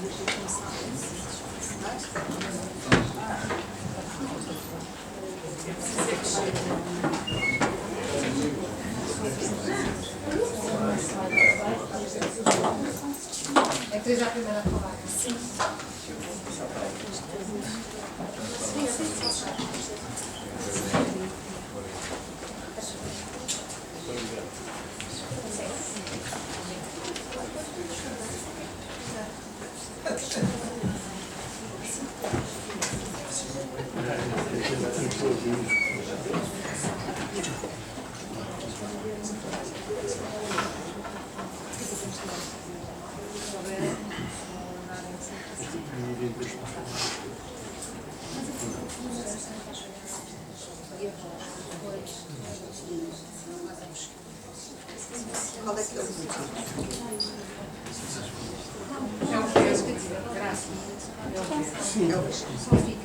É que já a primeira palavra. Sim. Qual é que é o Sim.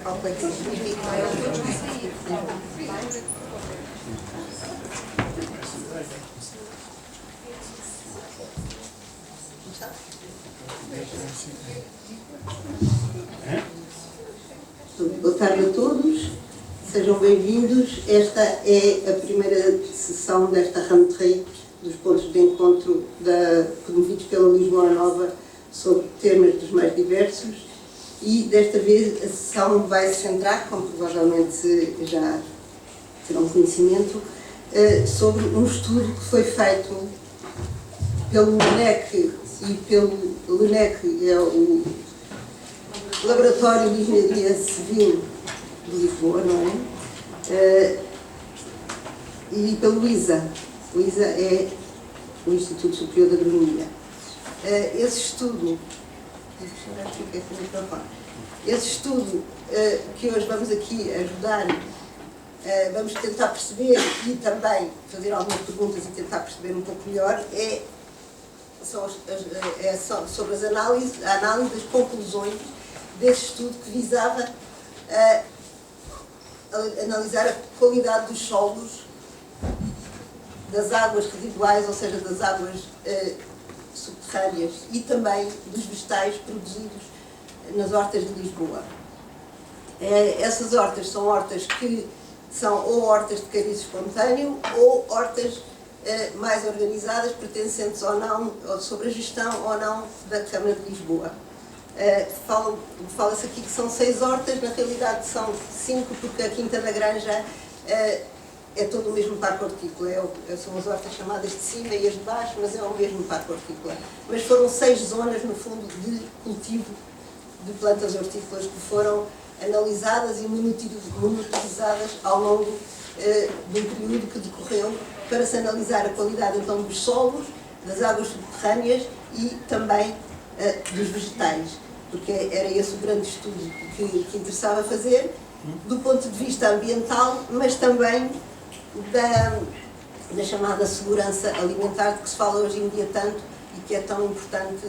qual é que significa? Boa tarde a todos, sejam bem-vindos. Esta é a primeira sessão desta rentrée dos pontos de encontro promovidos pela Lisboa Nova sobre temas dos mais diversos, e desta vez a sessão vai se centrar, como provavelmente já terão conhecimento, sobre um estudo que foi feito pelo LENEC e pelo LENEC, é o Laboratório de Engenharia Civil de Lisboa, não é? E pelo ISA. O ISA é o Instituto Superior de Agronomia. Esse estudo que hoje vamos aqui ajudar, vamos tentar perceber e também fazer algumas perguntas e tentar perceber um pouco melhor, é sobre a análise das conclusões desse estudo que visava analisar a qualidade dos solos, das águas residuais, ou seja, das águas subterrâneas, e também dos vegetais produzidos nas hortas de Lisboa. Essas hortas são hortas que são ou hortas de cariz espontâneo ou hortas mais organizadas, pertencentes ou não, ou sobre a gestão ou não da Câmara de Lisboa. Fala-se aqui que são 6 hortas, na realidade são 5, porque a Quinta da Granja é todo o mesmo parque hortícola, são as hortas chamadas de cima e as de baixo, mas é o mesmo parque hortícola. Mas foram 6 zonas, no fundo, de cultivo de plantas hortícolas que foram analisadas e monitorizadas ao longo de um período que decorreu para se analisar a qualidade então dos solos, das águas subterrâneas e também dos vegetais, porque era esse o grande estudo que interessava fazer do ponto de vista ambiental, mas também da chamada segurança alimentar, de que se fala hoje em dia tanto e que é tão importante,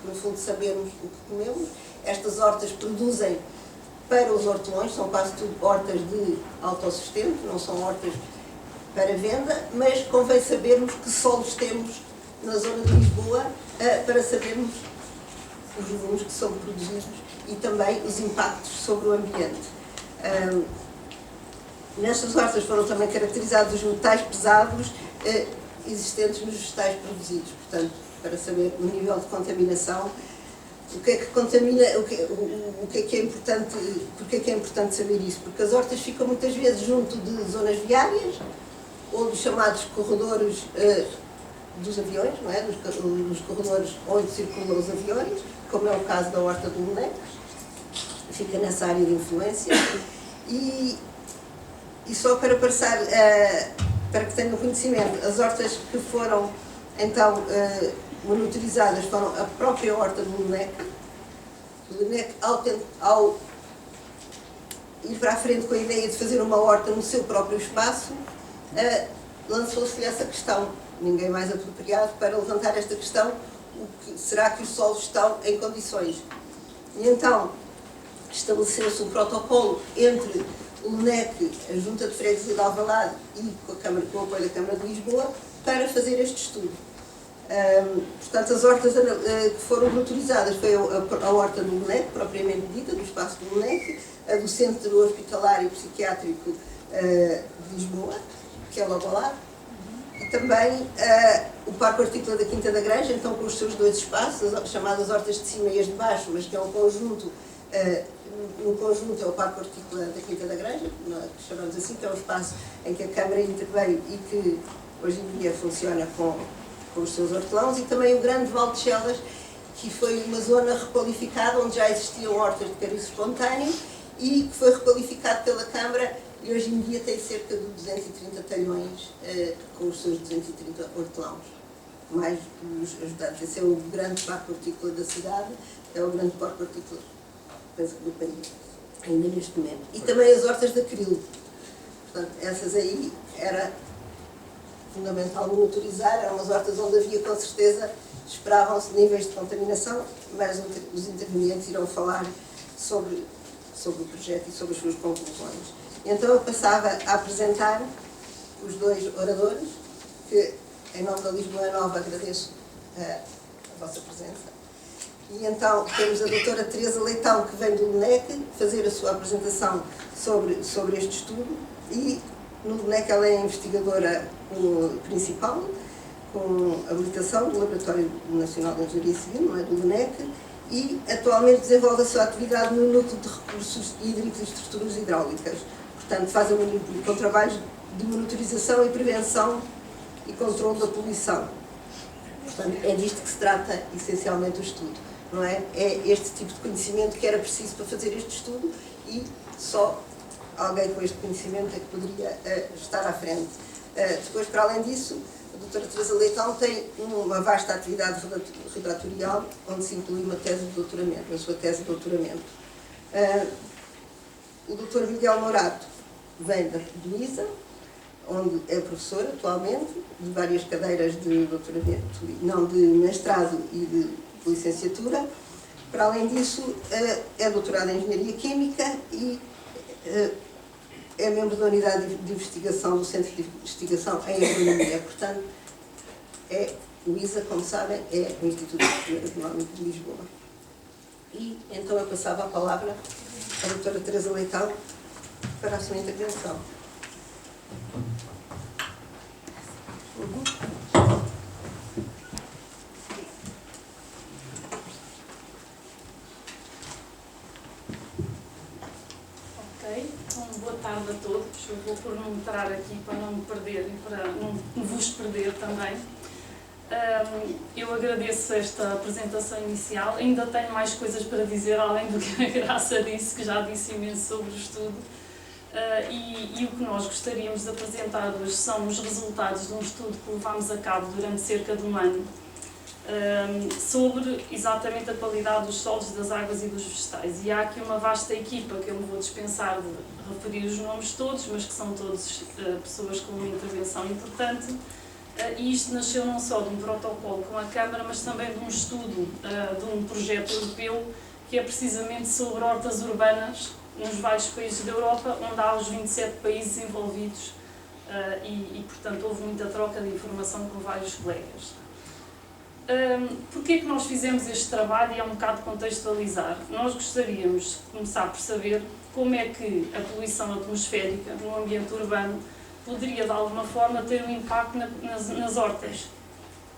no fundo, sabermos o que comemos. Estas hortas produzem para os hortelões, são quase tudo hortas de autossustento, não são hortas para venda, mas convém sabermos que solos temos na zona de Lisboa para sabermos os volumes que são produzidos e também os impactos sobre o ambiente. Nestas hortas foram também caracterizados os metais pesados existentes nos vegetais produzidos, portanto, para saber o nível de contaminação, o que é que contamina, o que é que é importante, porque é que é importante saber isso? Porque as hortas ficam muitas vezes junto de zonas viárias ou dos chamados corredores dos aviões, não é? Dos corredores onde circulam os aviões, como é o caso da horta do LENEC, fica nessa área de influência. E só para passar, para que tenham conhecimento, as hortas que foram então monitorizadas foram a própria horta do LENEC. O LENEC, ao ir para a frente com a ideia de fazer uma horta no seu próprio espaço, lançou-se-lhe essa questão, ninguém mais apropriado para levantar esta questão: será que os solos estão em condições? E então estabeleceu-se um protocolo entre o LENEC, a Junta de Freguesia de Alvalade e com o apoio da Câmara de Lisboa, para fazer este estudo. Portanto, as hortas que foram monitorizadas foi a horta do LUNEC, propriamente dita, do espaço do LUNEC, a do Centro Hospitalário Psiquiátrico de Lisboa, que é logo ao lado, e também o Parque Hortícola da Quinta da Granja, então com os seus dois espaços, as chamadas hortas de cima e as de baixo, mas que é um conjunto, no conjunto é o Parque Hortícola da Quinta da Granja, que chamamos assim, que é um espaço em que a Câmara interveio e que hoje em dia funciona com os seus hortelãos, e também o Grande Val de Chelas, que foi uma zona requalificada, onde já existiam hortas de cariz espontâneo, e que foi requalificado pela Câmara, e hoje em dia tem cerca de 230 talhões com os seus 230 hortelãos. Mais os ajudantes. Esse é o grande parque hortícola da cidade, é o grande parque hortícola, penso, do país, ainda neste momento. E também as hortas de acril. Portanto, essas aí era fundamental monitorizar, eram umas hortas onde havia, com certeza, esperavam-se níveis de contaminação, mas os intervenientes irão falar sobre o projeto e sobre as suas conclusões. Então eu passava a apresentar os dois oradores, que em nome da Lisboa Nova agradeço a vossa presença. E então temos a doutora Teresa Leitão, que vem do LUNEC, fazer a sua apresentação sobre este estudo, e no LUNEC ela é investigadora principal, com habilitação do Laboratório Nacional de Engenharia Civil, não é, do LUNEC, e atualmente desenvolve a sua atividade no Núcleo de Recursos Hídricos e Estruturas Hidráulicas. Portanto, faz com trabalhos de monitorização e prevenção e controle da poluição. Portanto, é disto que se trata essencialmente o estudo, não é? É este tipo de conhecimento que era preciso para fazer este estudo, e só alguém com este conhecimento é que poderia estar à frente. Depois, para além disso, a doutora Teresa Leitão tem uma vasta atividade redatorial, onde se inclui uma tese de doutoramento, a sua tese de doutoramento. O doutor Miguel Morato vem do ISA, onde é professor atualmente, de várias cadeiras de doutoramento, não, de mestrado e de licenciatura. Para além disso, é doutorado em Engenharia Química e é membro da Unidade de Investigação do Centro de Investigação em Agronomia. Portanto, o ISA, como sabem, é o Instituto Superior Económico de Lisboa. E então eu passava a palavra à doutora Teresa Leitão para a sua intervenção. Ok, então boa tarde a todos. Eu vou cronometrar aqui para não me perder e para não vos perder também. Eu agradeço esta apresentação inicial. Ainda tenho mais coisas para dizer, além do que a Graça disse, que já disse imenso sobre o estudo. E o que nós gostaríamos de apresentar hoje são os resultados de um estudo que levámos a cabo durante cerca de um ano sobre exatamente a qualidade dos solos, das águas e dos vegetais. E há aqui uma vasta equipa que eu me vou dispensar de referir os nomes todos, mas que são todos pessoas com uma intervenção importante. E isto nasceu não só de um protocolo com a Câmara, mas também de um estudo, de um projeto europeu, que é precisamente sobre hortas urbanas nos vários países da Europa, onde há os 27 países envolvidos e, portanto, houve muita troca de informação com vários colegas. Porquê é que nós fizemos este trabalho? E é um bocado contextualizar. Nós gostaríamos de começar por saber como é que a poluição atmosférica no ambiente urbano poderia, de alguma forma, ter um impacto nas hortas.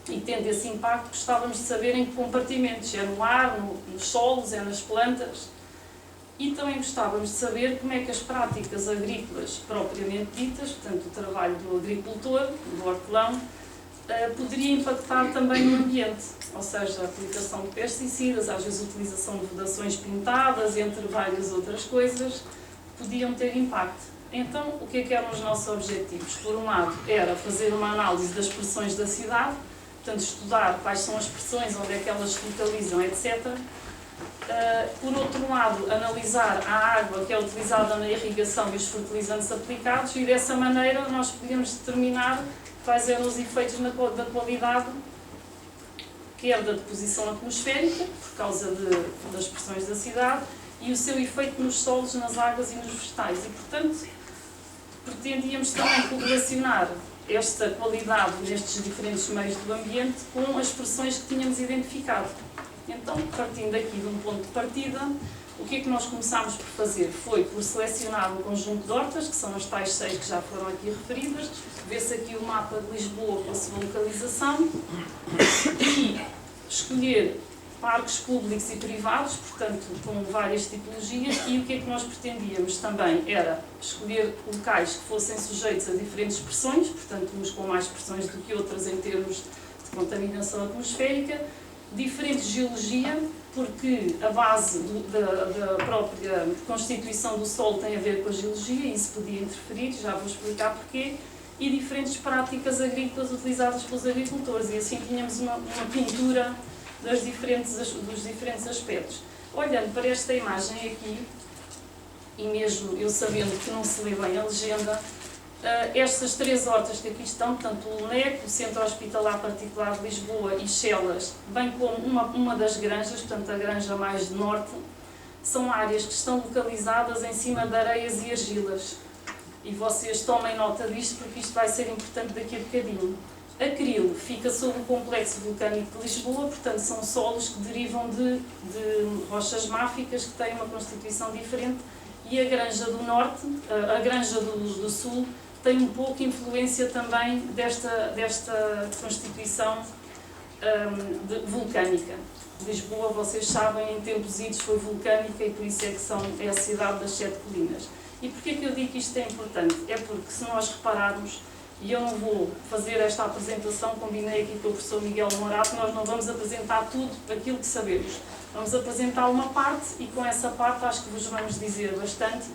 E, tendo esse impacto, gostávamos de saber em que compartimentos. É no ar, nos solos, é nas plantas. E também gostávamos de saber como é que as práticas agrícolas propriamente ditas, portanto o trabalho do agricultor, do hortelão, poderia impactar também no ambiente, ou seja, a aplicação de pesticidas, às vezes a utilização de vedações pintadas, entre várias outras coisas, podiam ter impacto. Então, o que eram os nossos objetivos? Por um lado, era fazer uma análise das pressões da cidade, portanto estudar quais são as pressões, onde é que elas se localizam, etc. Por outro lado, analisar a água que é utilizada na irrigação e os fertilizantes aplicados, e dessa maneira nós podíamos determinar quais eram os efeitos da qualidade, quer da deposição atmosférica, por causa das pressões da cidade, e o seu efeito nos solos, nas águas e nos vegetais. E, portanto, pretendíamos também correlacionar esta qualidade nestes diferentes meios do ambiente com as expressões que tínhamos identificado. Então, partindo aqui de um ponto de partida, o que é que nós começámos por fazer? Foi por selecionar um conjunto de hortas, que são as tais 6 que já foram aqui referidas, vê-se aqui o mapa de Lisboa com a sua localização, e escolher parques públicos e privados, portanto, com várias tipologias, e o que é que nós pretendíamos também era escolher locais que fossem sujeitos a diferentes pressões, portanto, uns com mais pressões do que outros em termos de contaminação atmosférica, diferente geologia, porque a base da própria constituição do solo tem a ver com a geologia, e isso podia interferir, já vou explicar porquê, e diferentes práticas agrícolas utilizadas pelos agricultores, e assim tínhamos uma pintura dos diferentes aspectos. Olhando para esta imagem aqui, e mesmo eu sabendo que não se lê bem a legenda, estas 3 hortas que aqui estão, portanto o LNEC, o Centro Hospitalar Particular de Lisboa e Chelas, bem como uma das granjas, portanto a granja mais de norte, são áreas que estão localizadas em cima de areias e argilas. E vocês tomem nota disto porque isto vai ser importante daqui a bocadinho. A Cril fica sob o Complexo Vulcânico de Lisboa, portanto são solos que derivam de rochas máficas que têm uma constituição diferente, e a Granja do Norte, a Granja do Sul, tem um pouco influência também desta constituição vulcânica. Lisboa, vocês sabem, em tempos idos foi vulcânica e por isso é que é a cidade das 7 colinas. E porquê que eu digo que isto é importante? É porque se nós repararmos, e eu não vou fazer esta apresentação, combinei aqui com o professor Miguel Morato, nós não vamos apresentar tudo aquilo que sabemos. Vamos apresentar uma parte e com essa parte acho que vos vamos dizer bastante,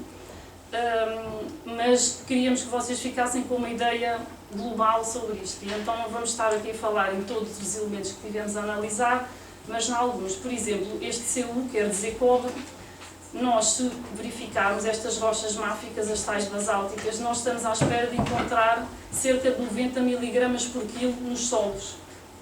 mas queríamos que vocês ficassem com uma ideia global sobre isto. E então não vamos estar aqui a falar em todos os elementos que tivemos a analisar, mas em alguns. Por exemplo, este CU quer dizer cobre. Nós, se verificarmos estas rochas máficas, as tais basálticas, nós estamos à espera de encontrar cerca de 90 mg por quilo nos solos.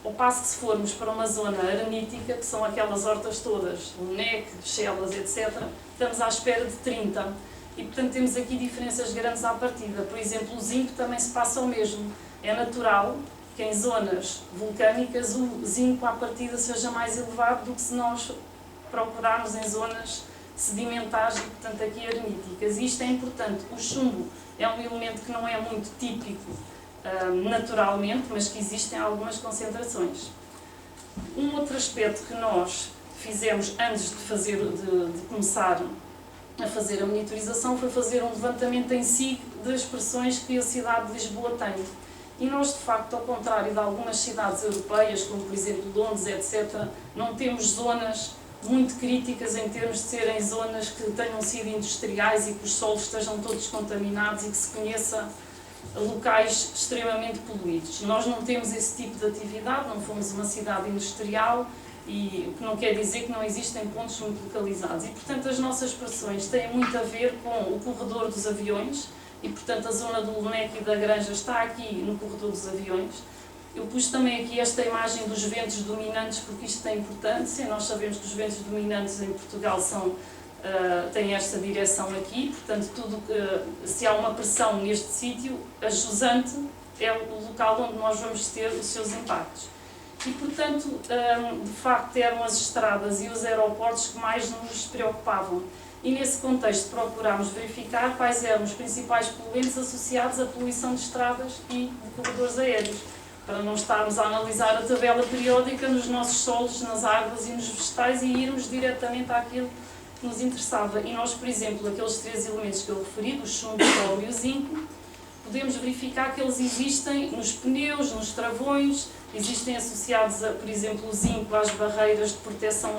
Ao passo que se formos para uma zona aranítica, que são aquelas hortas todas, o NEC, Chelas, etc., estamos à espera de 30. E, portanto, temos aqui diferenças grandes à partida. Por exemplo, o zinco também se passa o mesmo. É natural que em zonas vulcânicas o zinco à partida seja mais elevado do que se nós procurarmos em zonas sedimentares e, portanto, aqui araníticas. E isto é importante. O chumbo é um elemento que não é muito típico naturalmente, mas que existem algumas concentrações. Um outro aspecto que nós fizemos antes de começar a fazer a monitorização foi fazer um levantamento em si das pressões que a cidade de Lisboa tem. E nós, de facto, ao contrário de algumas cidades europeias, como por exemplo Londres, etc., não temos zonas muito críticas em termos de serem zonas que tenham sido industriais e que os solos estejam todos contaminados e que se conheça locais extremamente poluídos. Nós não temos esse tipo de atividade, não fomos uma cidade industrial, e o que não quer dizer que não existem pontos muito localizados. E, portanto, as nossas pressões têm muito a ver com o corredor dos aviões, e, portanto, a zona do LNEC e da Granja está aqui no corredor dos aviões. Eu pus também aqui esta imagem dos ventos dominantes, porque isto tem importância. Nós sabemos que os ventos dominantes em Portugal têm esta direção aqui, portanto, se há uma pressão neste sítio, a jusante é o local onde nós vamos ter os seus impactos. E, portanto, de facto, eram as estradas e os aeroportos que mais nos preocupavam. E, nesse contexto, procurámos verificar quais eram os principais poluentes associados à poluição de estradas e de corredores aéreos, para não estarmos a analisar a tabela periódica nos nossos solos, nas águas e nos vegetais e irmos diretamente àquilo que nos interessava. E nós, por exemplo, aqueles 3 elementos que eu referi, o chumbo, o cobre e o zinco, podemos verificar que eles existem nos pneus, nos travões, existem associados, por exemplo, o zinco às barreiras de proteção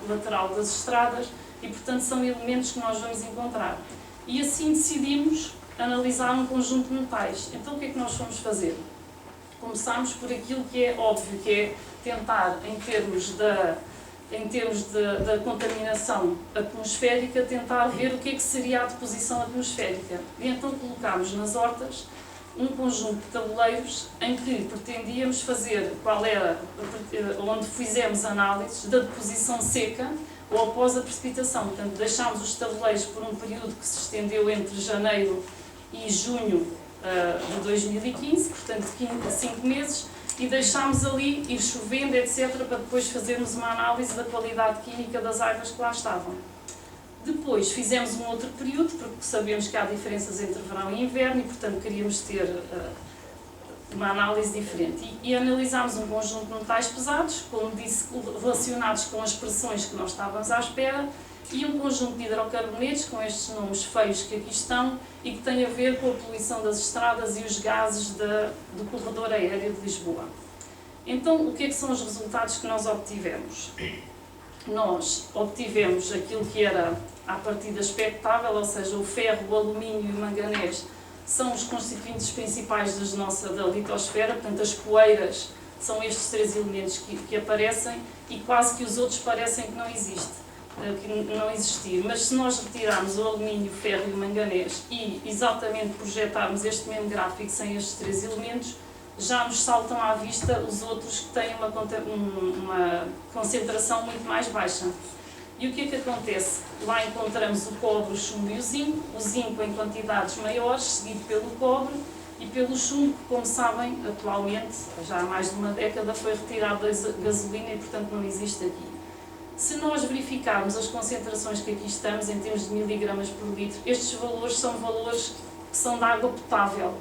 lateral das estradas e, portanto, são elementos que nós vamos encontrar. E assim decidimos analisar um conjunto de metais. Então, o que é que nós fomos fazer? Começámos por aquilo que é óbvio, que é tentar, em termos da contaminação atmosférica, tentar ver o que é que seria a deposição atmosférica. E então colocámos nas hortas um conjunto de tabuleiros em que pretendíamos fazer onde fizemos análises da deposição seca ou após a precipitação. Portanto, deixámos os tabuleiros por um período que se estendeu entre janeiro e junho de 2015, portanto 5 meses, e deixámos ali ir chovendo, etc., para depois fazermos uma análise da qualidade química das águas que lá estavam. Depois fizemos um outro período, porque sabemos que há diferenças entre verão e inverno e, portanto, queríamos ter uma análise diferente. E analisámos um conjunto de metais pesados, como disse, relacionados com as pressões que nós estávamos à espera, e um conjunto de hidrocarbonetos, com estes nomes feios que aqui estão, e que têm a ver com a poluição das estradas e os gases do corredor aéreo de Lisboa. Então, o que é que são os resultados que nós obtivemos? Nós obtivemos aquilo que era à partida expectável, ou seja, o ferro, o alumínio e o manganês são os constituintes principais da litosfera, portanto as poeiras são estes 3 elementos que aparecem e quase que os outros parecem que não existir. Mas se nós retirarmos o alumínio, o ferro e o manganês e exatamente projetarmos este mesmo gráfico sem estes 3 elementos, já nos saltam à vista os outros que têm uma concentração muito mais baixa. E o que é que acontece? Lá encontramos o cobre, o chumbo e o zinco em quantidades maiores, seguido pelo cobre e pelo chumbo, que, como sabem, atualmente, já há mais de uma década, foi retirado da gasolina e, portanto, não existe aqui. Se nós verificarmos as concentrações que aqui estamos, em termos de miligramas por litro, estes valores são valores que são de água potável.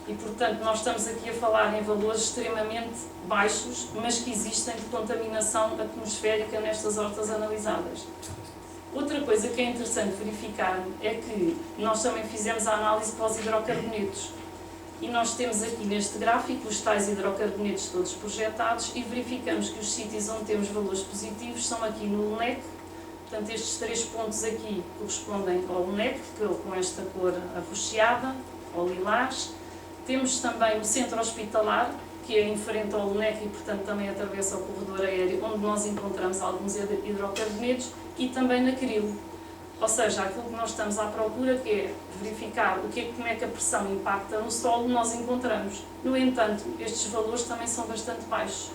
E, portanto, nós estamos aqui a falar em valores extremamente baixos, mas que existem de contaminação atmosférica nestas hortas analisadas. Outra coisa que é interessante verificar é que nós também fizemos a análise para os hidrocarbonetos. E nós temos aqui neste gráfico os tais hidrocarbonetos todos projetados e verificamos que os sítios onde temos valores positivos são aqui no LNEC. Portanto, estes 3 pontos aqui correspondem ao LNEC, com esta cor arroxeada, ou lilás. Temos também o centro hospitalar, que é em frente ao LNEC e, portanto, também atravessa o corredor aéreo, onde nós encontramos alguns hidrocarbonetos, e também na Crilo. Ou seja, aquilo que nós estamos à procura, que é verificar como é que a pressão impacta no solo, nós encontramos. No entanto, estes valores também são bastante baixos.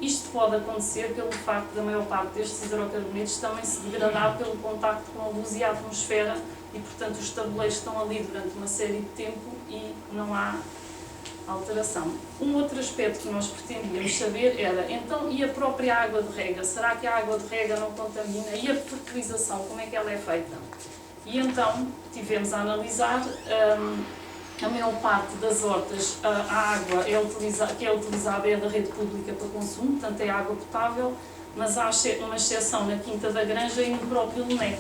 Isto pode acontecer pelo facto da maior parte destes hidrocarbonetos também se degradar pelo contacto com a luz e a atmosfera e, portanto, os tabuleiros estão ali durante uma série de tempo e não há alteração. Um outro aspecto que nós pretendíamos saber era, então, e a própria água de rega? Será que a água de rega não contamina? E a fertilização, como é que ela é feita? E então, tivemos a analisar a maior parte das hortas, a água que é utilizada é da rede pública para consumo, portanto é água potável, mas há uma exceção na Quinta da Granja e no próprio LNEC,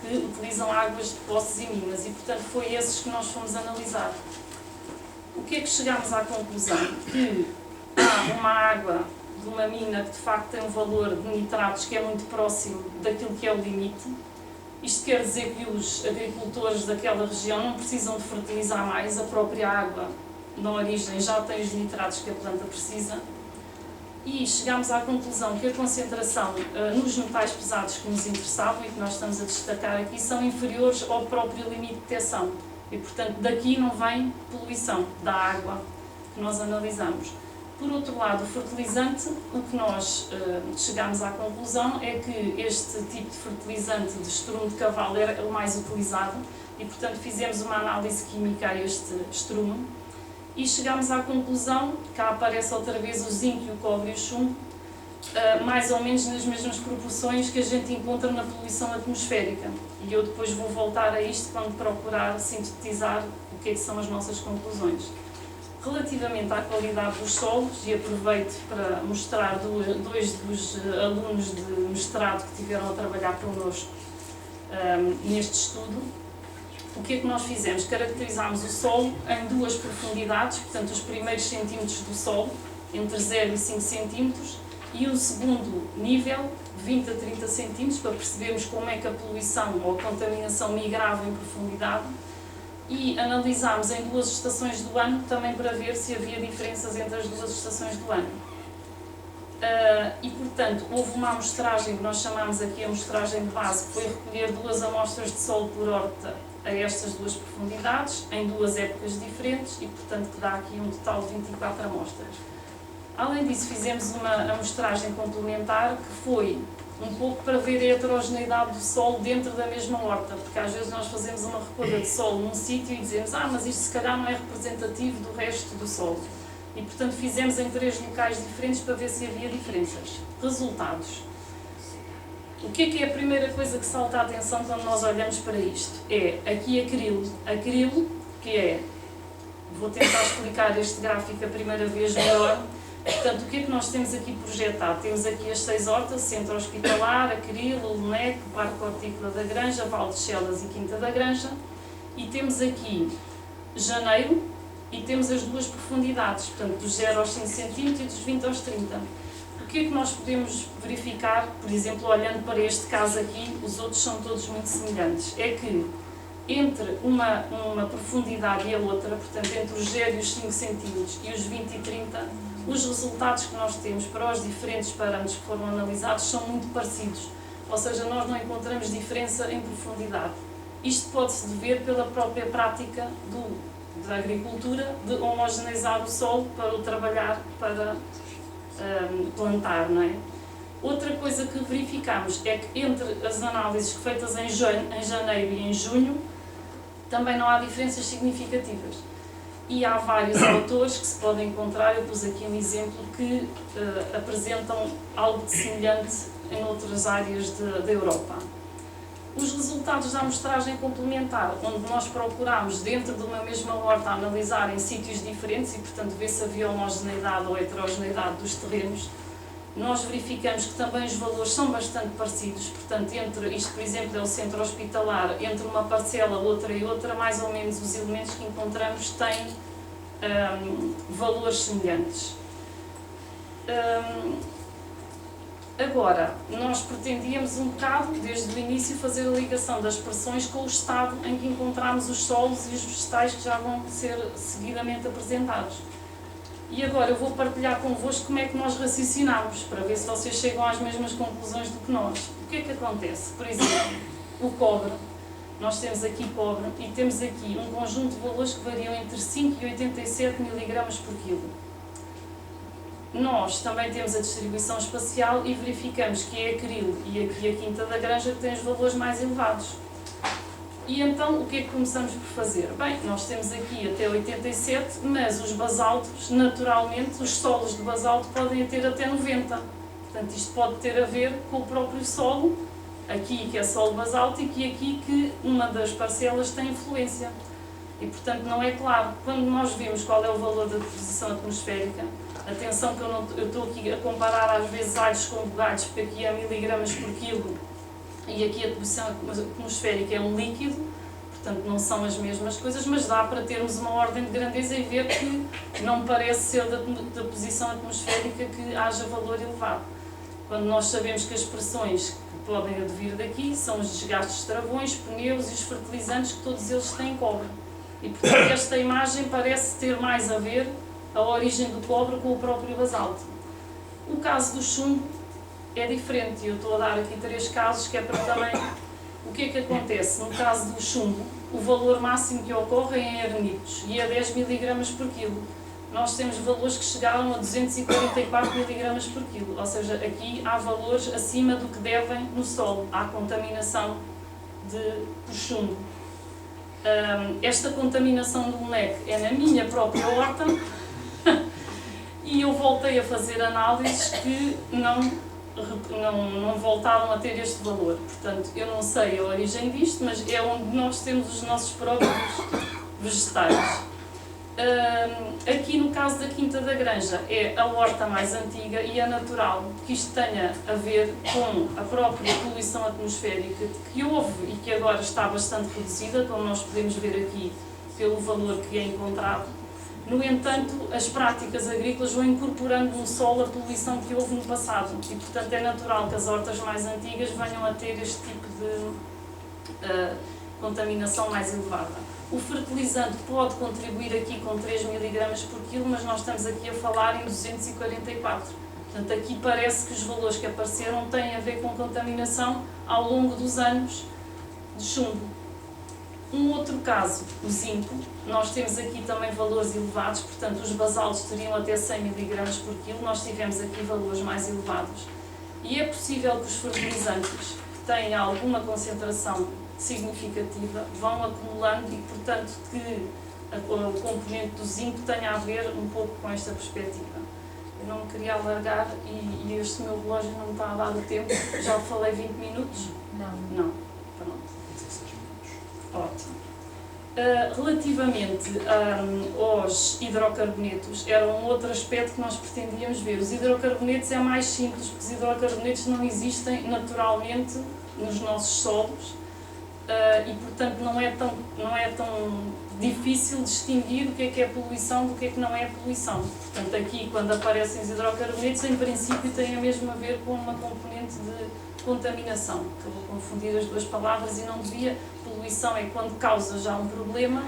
que utilizam águas de poços e minas, e portanto foi esses que nós fomos analisar. O que é que chegámos à conclusão? Que há uma água de uma mina que de facto tem um valor de nitratos que é muito próximo daquilo que é o limite. Isto quer dizer que os agricultores daquela região não precisam de fertilizar mais, a própria água na origem já tem os nitratos que a planta precisa. E chegámos à conclusão que a concentração nos metais pesados que nos interessavam e que nós estamos a destacar aqui são inferiores ao próprio limite de detecção. E, portanto, daqui não vem poluição da água que nós analisamos. Por outro lado, o fertilizante, o que nós chegámos à conclusão é que este tipo de fertilizante de estrume de cavalo era o mais utilizado e, portanto, fizemos uma análise química a este estrume e chegámos à conclusão, cá aparece outra vez o zinco, o cobre e o chumbo, mais ou menos nas mesmas proporções que a gente encontra na poluição atmosférica. E eu depois vou voltar a isto quando procurar sintetizar o que são as nossas conclusões. Relativamente à qualidade dos solos, e aproveito para mostrar dois dos alunos de mestrado que tiveram a trabalhar connosco neste estudo, o que é que nós fizemos? Caracterizámos o solo em 2 profundidades, portanto os primeiros centímetros do solo, entre 0 e 5 centímetros, e o segundo nível, 20 a 30 centímetros, para percebermos como é que a poluição ou a contaminação migrava em profundidade. E analisámos em 2 estações do ano também para ver se havia diferenças entre as 2 estações do ano. E, portanto, houve uma amostragem que nós chamamos aqui a amostragem de base, que foi recolher 2 amostras de solo por horta a estas 2 profundidades, em 2 épocas diferentes, e, portanto, que dá aqui um total de 24 amostras. Além disso, fizemos uma amostragem complementar, que foi um pouco para ver a heterogeneidade do solo dentro da mesma horta, porque às vezes nós fazemos uma recolha de solo num sítio e dizemos mas isto se calhar não é representativo do resto do solo. E portanto fizemos em 3 locais diferentes para ver se havia diferenças. Resultados. O que é a primeira coisa que salta a atenção quando nós olhamos para isto? É aqui acrilo. Acrilo, que é, vou tentar explicar este gráfico a primeira vez melhor. Portanto, o que é que nós temos aqui projetado? Temos aqui as 6 hortas, Centro Hospitalar, Acrilo, Lunec, Parque Hortícola da Granja, Val de Chelas e Quinta da Granja. E temos aqui janeiro e temos as 2 profundidades, portanto, dos 0 aos 5 cm e dos 20 aos 30. O que é que nós podemos verificar, por exemplo, olhando para este caso aqui, os outros são todos muito semelhantes, é que entre uma profundidade e a outra, portanto, entre os 0 e os 5 cm e os 20 e 30, os resultados que nós temos para os diferentes parâmetros que foram analisados são muito parecidos, ou seja, nós não encontramos diferença em profundidade. Isto pode-se dever pela própria prática da agricultura de homogeneizar o solo para o trabalhar, para plantar, não é? Outra coisa que verificamos é que entre as análises feitas em janeiro e em junho também não há diferenças significativas. E há vários autores que se podem encontrar, eu pus aqui um exemplo, que apresentam algo de semelhante em outras áreas da Europa. Os resultados da amostragem complementar, onde nós procurámos, dentro de uma mesma horta, analisar em sítios diferentes e, portanto, ver se havia homogeneidade ou heterogeneidade dos terrenos, nós verificamos que também os valores são bastante parecidos. Portanto, entre isto, por exemplo, é o centro hospitalar, entre uma parcela, outra e outra, mais ou menos os elementos que encontramos têm valores semelhantes. Agora, nós pretendíamos um bocado, desde o início, fazer a ligação das pressões com o estado em que encontramos os solos e os vegetais que já vão ser seguidamente apresentados. E agora eu vou partilhar convosco como é que nós raciocinamos, para ver se vocês chegam às mesmas conclusões do que nós. O que é que acontece? Por exemplo, o cobre. Nós temos aqui cobre e temos aqui um conjunto de valores que variam entre 5 e 87 mg por quilo. Nós também temos a distribuição espacial e verificamos que é acrilo e aqui a Quinta da Granja que tem os valores mais elevados. E então, o que é que começamos por fazer? Bem, nós temos aqui até 87, mas os basaltos, naturalmente, os solos de basalto podem ter até 90. Portanto, isto pode ter a ver com o próprio solo, aqui que é solo basáltico e aqui que uma das parcelas tem influência. E, portanto, não é claro. Quando nós vemos qual é o valor da deposição atmosférica, atenção que eu estou aqui a comparar às vezes alhos com bugalhos, porque aqui é miligramas por quilo e aqui a deposição atmosférica é um líquido, portanto não são as mesmas coisas, mas dá para termos uma ordem de grandeza e ver que não parece ser da deposição atmosférica que haja valor elevado. Quando nós sabemos que as pressões que podem advir daqui são os desgastes de travões, pneus e os fertilizantes, que todos eles têm cobre. E portanto esta imagem parece ter mais a ver a origem do cobre com o próprio basalto. O caso do chumbo é diferente, eu estou a dar aqui 3 casos que é para também... O que é que acontece? No caso do chumbo, o valor máximo que ocorre é em arenitos e é 10 mg por quilo. Nós temos valores que chegaram a 244 mg por quilo, ou seja, aqui há valores acima do que devem no solo, há contaminação por chumbo. Esta contaminação do Lunec é na minha própria horta e eu voltei a fazer análises que não voltaram a ter este valor. Portanto, eu não sei a origem disto, mas é onde nós temos os nossos próprios vegetais. Aqui no caso da Quinta da Granja é a horta mais antiga e é natural que isto tenha a ver com a própria poluição atmosférica que houve e que agora está bastante reduzida, como nós podemos ver aqui pelo valor que é encontrado. No entanto, as práticas agrícolas vão incorporando no solo a poluição que houve no passado e, portanto, é natural que as hortas mais antigas venham a ter este tipo de contaminação mais elevada. O fertilizante pode contribuir aqui com 3 mg por quilo, mas nós estamos aqui a falar em 244. Portanto, aqui parece que os valores que apareceram têm a ver com contaminação ao longo dos anos de chumbo. Um outro caso, o zinco, nós temos aqui também valores elevados, portanto os basaltos teriam até 100 mg por quilo, nós tivemos aqui valores mais elevados. E é possível que os fertilizantes, que têm alguma concentração significativa, vão acumulando e, portanto, que o componente do zinco tenha a ver um pouco com esta perspectiva. Eu não me queria alargar e este meu relógio não me está a dar o tempo. Já falei 20 minutos? Não. Não. Pronto. Ótimo. Relativamente aos hidrocarbonetos, era um outro aspecto que nós pretendíamos ver. Os hidrocarbonetos é mais simples, porque os hidrocarbonetos não existem naturalmente nos nossos solos e, portanto, não é tão difícil distinguir o que é poluição do que é que não é poluição. Portanto, aqui, quando aparecem os hidrocarbonetos, em princípio têm a mesmo a ver com uma componente de contaminação. Acabou a confundir as duas palavras e não devia. Poluição é quando causa já um problema,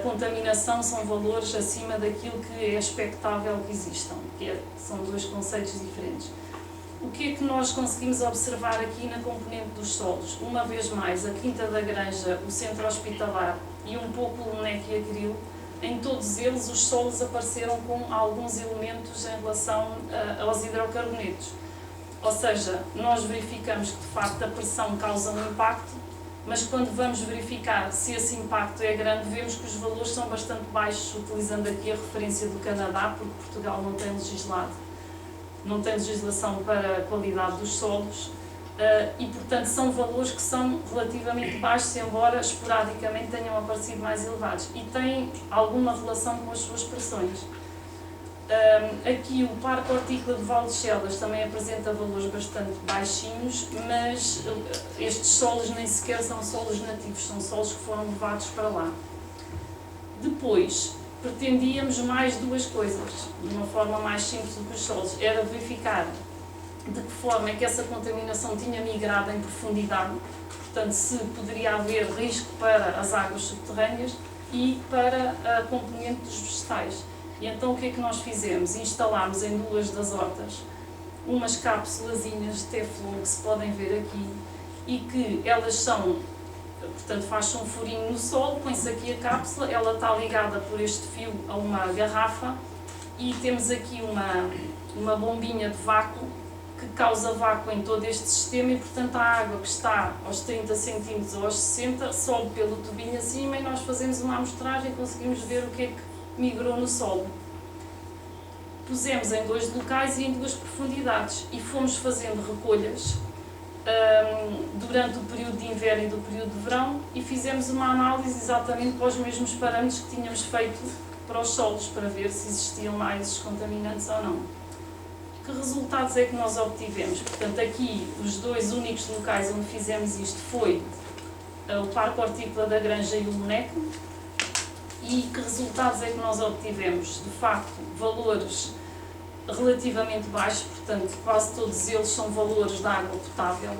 contaminação são valores acima daquilo que é expectável que existam, são dois conceitos diferentes. O que é que nós conseguimos observar aqui na componente dos solos? Uma vez mais, a Quinta da Granja, o Centro Hospitalar e um pouco o Leneck e Agril, em todos eles os solos apareceram com alguns elementos em relação aos hidrocarbonetos. Ou seja, nós verificamos que de facto a pressão causa um impacto, mas quando vamos verificar se esse impacto é grande, vemos que os valores são bastante baixos, utilizando aqui a referência do Canadá, porque Portugal não tem legislação para a qualidade dos solos e, portanto, são valores que são relativamente baixos, embora esporadicamente tenham aparecido mais elevados e têm alguma relação com as suas pressões. Aqui o Parque Hortícola de Valdechelas também apresenta valores bastante baixinhos, mas estes solos nem sequer são solos nativos, são solos que foram levados para lá. Depois, pretendíamos mais duas coisas, de uma forma mais simples do que os solos, era verificar de que forma é que essa contaminação tinha migrado em profundidade, portanto, se poderia haver risco para as águas subterrâneas e para a componente dos vegetais. E então o que é que nós fizemos? Instalámos em duas das hortas umas cápsulazinhas de Teflon que se podem ver aqui e que elas são, portanto, faz-se um furinho no solo, põe-se aqui a cápsula, ela está ligada por este fio a uma garrafa e temos aqui uma bombinha de vácuo que causa vácuo em todo este sistema e, portanto, a água que está aos 30 cm ou aos 60 sobe pelo tubinho acima e nós fazemos uma amostragem e conseguimos ver o que é que migrou no solo. Pusemos em dois locais e em duas profundidades e fomos fazendo recolhas durante o período de inverno e do período de verão e fizemos uma análise exatamente para os mesmos parâmetros que tínhamos feito para os solos, para ver se existiam lá esses contaminantes ou não. Que resultados é que nós obtivemos? Portanto, aqui os dois únicos locais onde fizemos isto foi o Parque Hortícola da Granja e o Leneck. E que resultados é que nós obtivemos? De facto, valores relativamente baixos, portanto, quase todos eles são valores de água potável.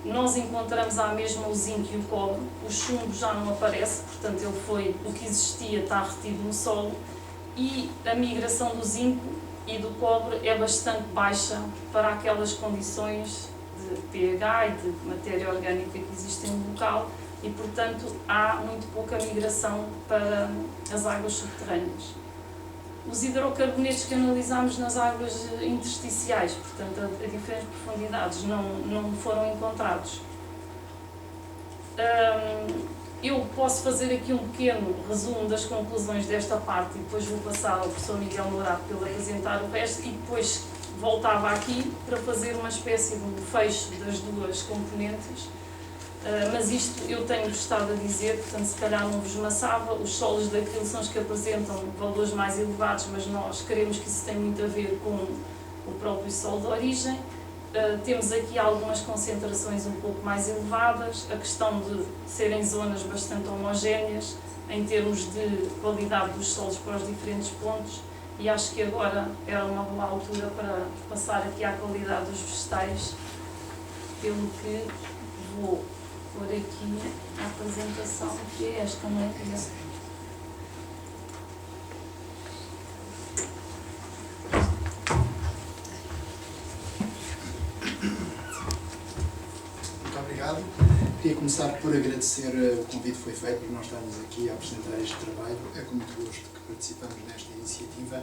Nós encontramos à mesma o zinco e o cobre, o chumbo já não aparece, portanto, ele foi o que existia, está retido no solo, e a migração do zinco e do cobre é bastante baixa para aquelas condições de pH e de matéria orgânica que existem no local, e, portanto, há muito pouca migração para as águas subterrâneas. Os hidrocarbonetos que analisámos nas águas intersticiais, portanto, a diferentes profundidades, não foram encontrados. Eu posso fazer aqui um pequeno resumo das conclusões desta parte e depois vou passar ao professor Miguel Mourato para ele apresentar o resto e depois voltava aqui para fazer uma espécie de fecho das duas componentes. Mas isto eu tenho gostado de dizer, portanto, se calhar não vos maçava, os solos daquilo são os que apresentam valores mais elevados, mas nós queremos que isso tenha muito a ver com o próprio solo de origem. Temos aqui algumas concentrações um pouco mais elevadas, a questão de serem zonas bastante homogéneas em termos de qualidade dos solos para os diferentes pontos, e acho que agora era uma boa altura para passar aqui à qualidade dos vegetais, pelo que vou pôr aqui a apresentação, que é esta, não é? Muito obrigado. Queria começar por agradecer o convite que foi feito, porque nós estamos aqui a apresentar este trabalho. É com muito gosto que participamos nesta iniciativa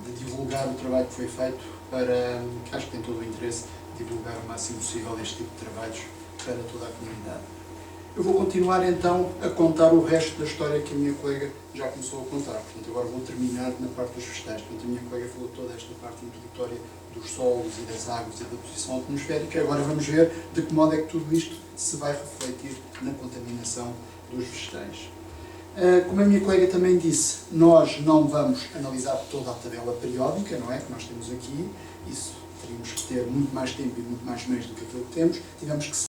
de divulgar o trabalho que foi feito para, que acho que tem todo o interesse, divulgar o máximo possível este tipo de trabalhos para toda a comunidade. Eu vou continuar então a contar o resto da história que a minha colega já começou a contar. Portanto, agora vou terminar na parte dos vegetais. Portanto, a minha colega falou toda esta parte introdutória dos solos e das águas e da posição atmosférica. Agora vamos ver de que modo é que tudo isto se vai refletir na contaminação dos vegetais. Como a minha colega também disse, nós não vamos analisar toda a tabela periódica, não é? Que nós temos aqui. Isso teríamos que ter muito mais tempo e muito mais meios do que aquilo que temos. Tivemos que